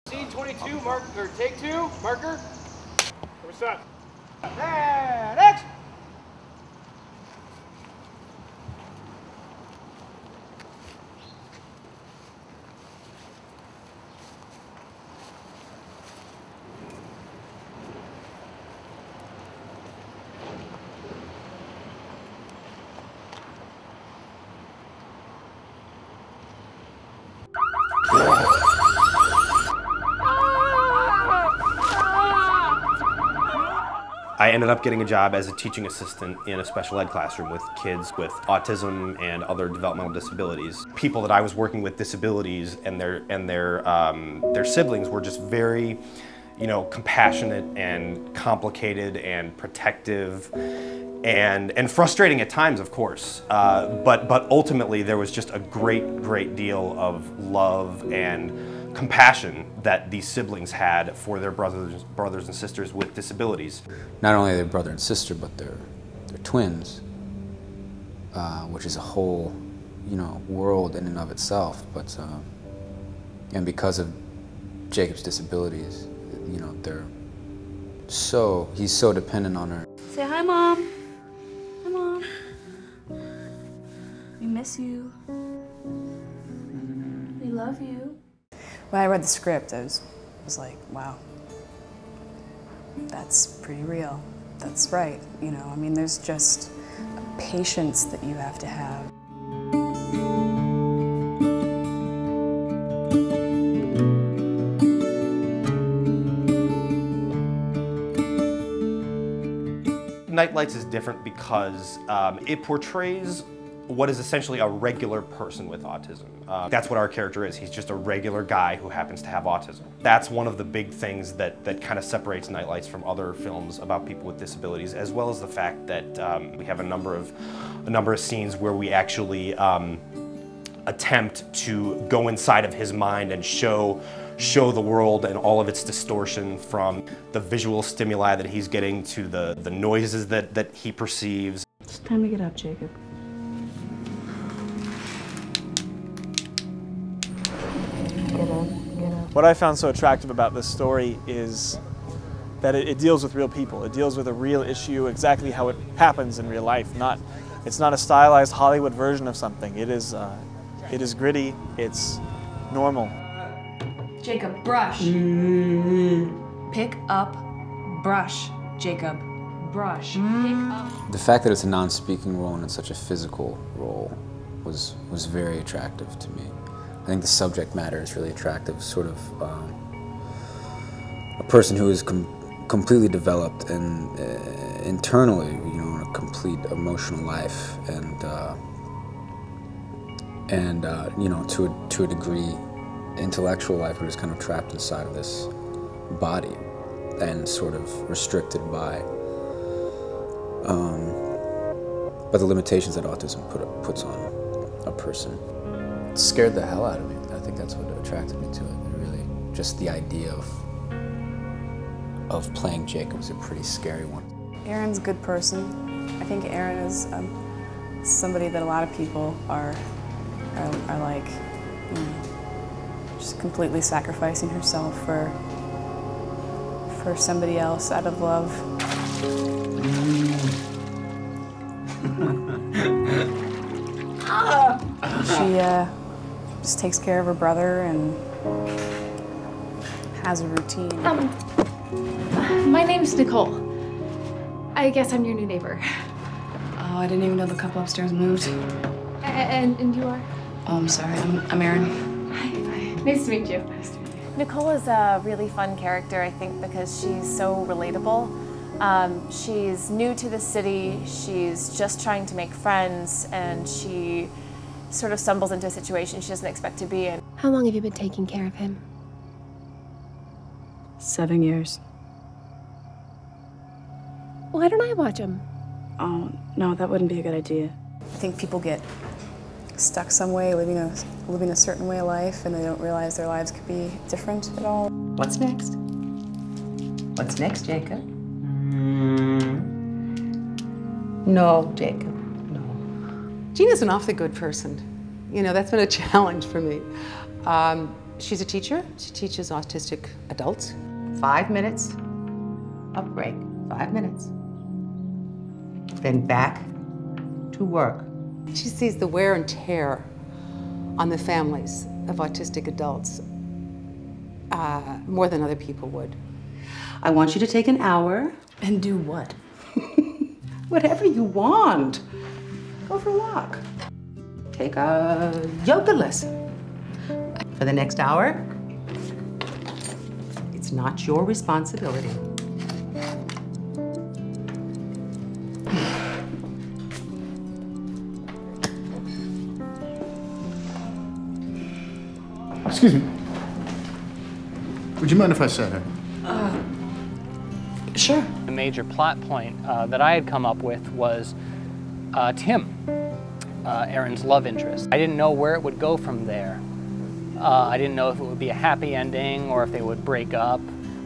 Scene 22, marker, take 2, marker. What's up? And action! I ended up getting a job as a teaching assistant in a special ed classroom with kids with autism and other developmental disabilities. People that I was working with disabilities and their siblings were just very, compassionate and complicated and protective and frustrating at times, of course. But ultimately there was just a great deal of love and compassion that these siblings had for their brothers and sisters with disabilities. Not only their brother and sister, but they're twins, which is a whole, world in and of itself. But and because of Jacob's disabilities, he's so dependent on her. Say hi, Mom. Hi, Mom. We miss you. We love you. When I read the script, I was like, wow, that's pretty real. That's right, there's just a patience that you have to have. Nightlights is different because it portrays what is essentially a regular person with autism. That's what our character is. He's just a regular guy who happens to have autism. That's one of the big things that kind of separates Nightlights from other films about people with disabilities, as well as the fact that we have a number of scenes where we actually attempt to go inside of his mind and show the world and all of its distortion, from the visual stimuli that he's getting to the noises that he perceives. It's time to get up, Jacob. What I found so attractive about this story is that it deals with real people. It deals with a real issue, exactly how it happens in real life. It's not a stylized Hollywood version of something. It is gritty. It's normal. Jacob, brush. Pick up, brush. Jacob, brush. Pick up. The fact that it's a non-speaking role and it's such a physical role was very attractive to me. I think the subject matter is really attractive, sort of a person who is completely developed and internally, in a complete emotional life, and to a degree, intellectual life, but is kind of trapped inside of this body and sort of restricted by the limitations that autism puts on a person. It scared the hell out of me. I think that's what attracted me to it. Really, just the idea of playing Jacob was a pretty scary one. Erin's a good person. I think Erin is somebody that a lot of people are like, just completely sacrificing herself for somebody else out of love. She just takes care of her brother and has a routine. My name's Nicole. I guess I'm your new neighbor. Oh, I didn't even know the couple upstairs moved. And you are? Oh, I'm sorry. I'm Erin. Hi. Nice to meet you. Nicole is a really fun character, I think, because she's so relatable. She's new to the city, she's just trying to make friends, and she sort of stumbles into a situation she doesn't expect to be in. How long have you been taking care of him? 7 years. Why don't I watch him? Oh, no, that wouldn't be a good idea. I think people get stuck some way, living a certain way of life, and they don't realize their lives could be different at all. What's next? What's next, Jacob? No, Jacob, no. Gina's an awfully good person. That's been a challenge for me. She's a teacher. She teaches autistic adults. 5 minutes of break, 5 minutes. Then back to work. She sees the wear and tear on the families of autistic adults more than other people would. I want you to take an hour. And do what? Whatever you want. Go for a walk. Take a yoga lesson. For the next hour, it's not your responsibility. Excuse me. Would you mind if I sat here? Sure. The major plot point that I had come up with was Tim, Erin's love interest. I didn't know where it would go from there. I didn't know if it would be a happy ending or if they would break up.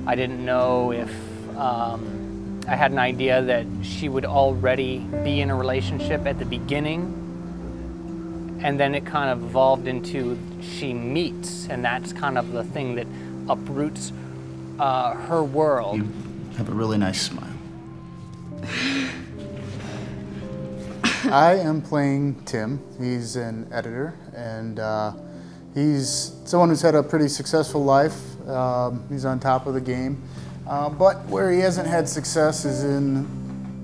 I didn't know if I had an idea that she would already be in a relationship at the beginning, and then it kind of evolved into she meets, and that's kind of the thing that uproots her world. You have a really nice smile. I am playing Tim. He's an editor, and he's someone who's had a pretty successful life. He's on top of the game. But where he hasn't had success is in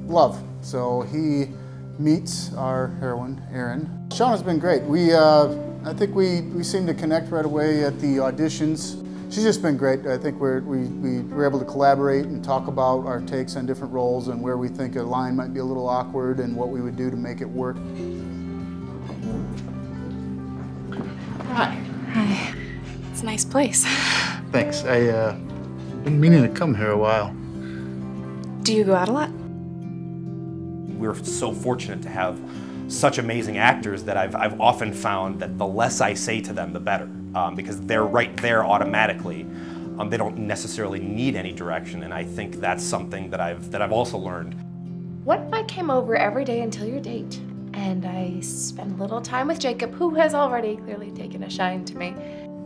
love. So he meets our heroine, Erin. Shawna's been great. I think we seem to connect right away at the auditions. She's just been great. I think we were able to collaborate and talk about our takes on different roles and where we think a line might be a little awkward and what we would do to make it work. Hi. Hi. It's a nice place. Thanks. I've been meaning to come here a while. Do you go out a lot? We're so fortunate to have such amazing actors that I've often found that the less I say to them, the better, because they're right there automatically. They don't necessarily need any direction, and I think that's something that I've also learned. What if I came over every day until your date, and I spend a little time with Jacob, who has already clearly taken a shine to me?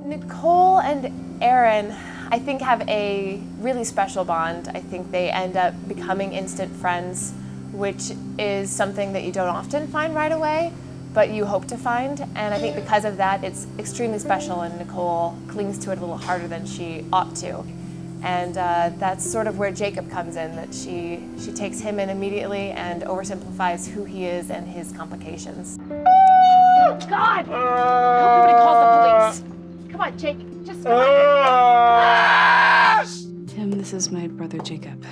Nicole and Erin, I think, have a really special bond. I think they end up becoming instant friends, which is something that you don't often find right away, but you hope to find. And I think because of that, it's extremely special, and Nicole clings to it a little harder than she ought to. And that's sort of where Jacob comes in, that she takes him in immediately and oversimplifies who he is and his complications. Oh, God! I hope nobody calls the police. Come on, Jake, just come on. Tim, this is my brother Jacob.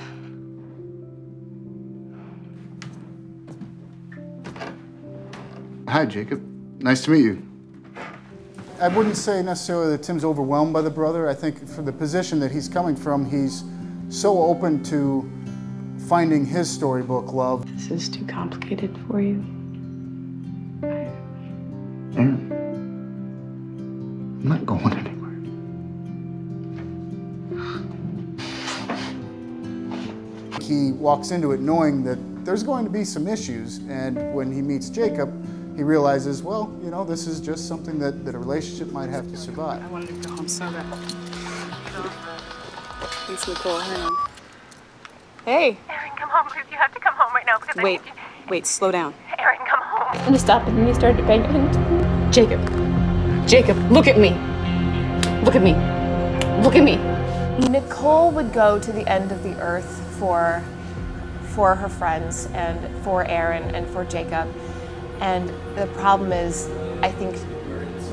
Hi, Jacob. Nice to meet you. I wouldn't say necessarily that Tim's overwhelmed by the brother. I think for the position that he's coming from, he's so open to finding his storybook love. This is too complicated for you. Erin, I'm not going anywhere. He walks into it knowing that there's going to be some issues, and when he meets Jacob, he realizes, well, you know, this is just something that a relationship might have to survive. I wanted to go home so bad. It's Nicole. Hey. Erin, come home, please. You have to come home right now. Because Wait, slow down. Erin, come home. And he stopped and he started banging. Jacob. Jacob, look at me. Look at me. Look at me. Nicole would go to the end of the earth for her friends and for Erin and for Jacob. And the problem is, I think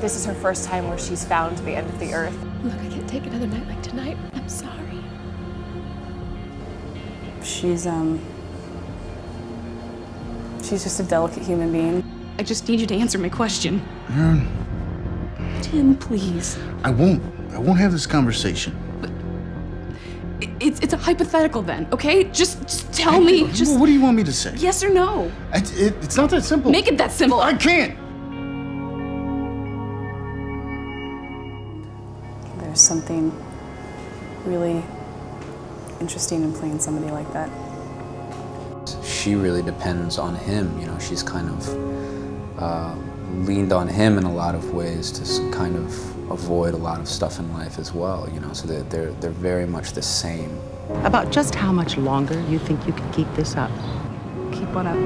this is her first time where she's found the end of the earth. Look, I can't take another night like tonight. I'm sorry. She's just a delicate human being. I just need you to answer my question. Erin, Tim, please. I won't have this conversation. It's a hypothetical then, okay? Just tell me. What do you want me to say? Yes or no? It's not that simple. Make it that simple. I can't. There's something really interesting in playing somebody like that. She really depends on him, you know, she's kind of leaned on him in a lot of ways to kind of avoid a lot of stuff in life as well, you know, so that they're very much the same. About just how much longer you think you can keep this up? Keep what up?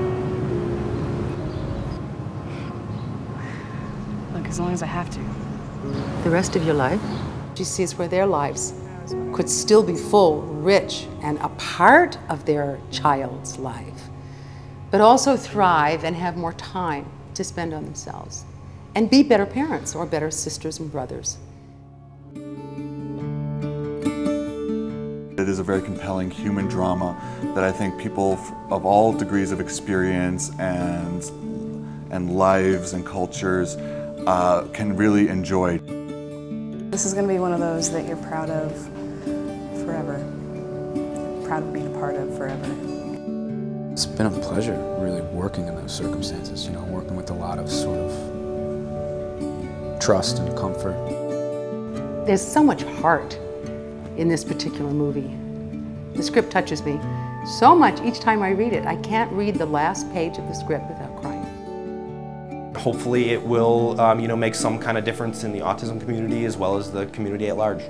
Look, as long as I have to. The rest of your life? She sees where their lives could still be full, rich, and a part of their child's life, but also thrive and have more time to spend on themselves and be better parents or better sisters and brothers. It is a very compelling human drama that I think people of all degrees of experience and lives and cultures can really enjoy. This is going to be one of those that you're proud of forever. Proud of being a part of forever. It's been a pleasure really working in those circumstances, you know, working with a lot of sort of trust and comfort. There's so much heart in this particular movie. The script touches me so much each time I read it. I can't read the last page of the script without crying. Hopefully it will, you know, make some kind of difference in the autism community as well as the community at large.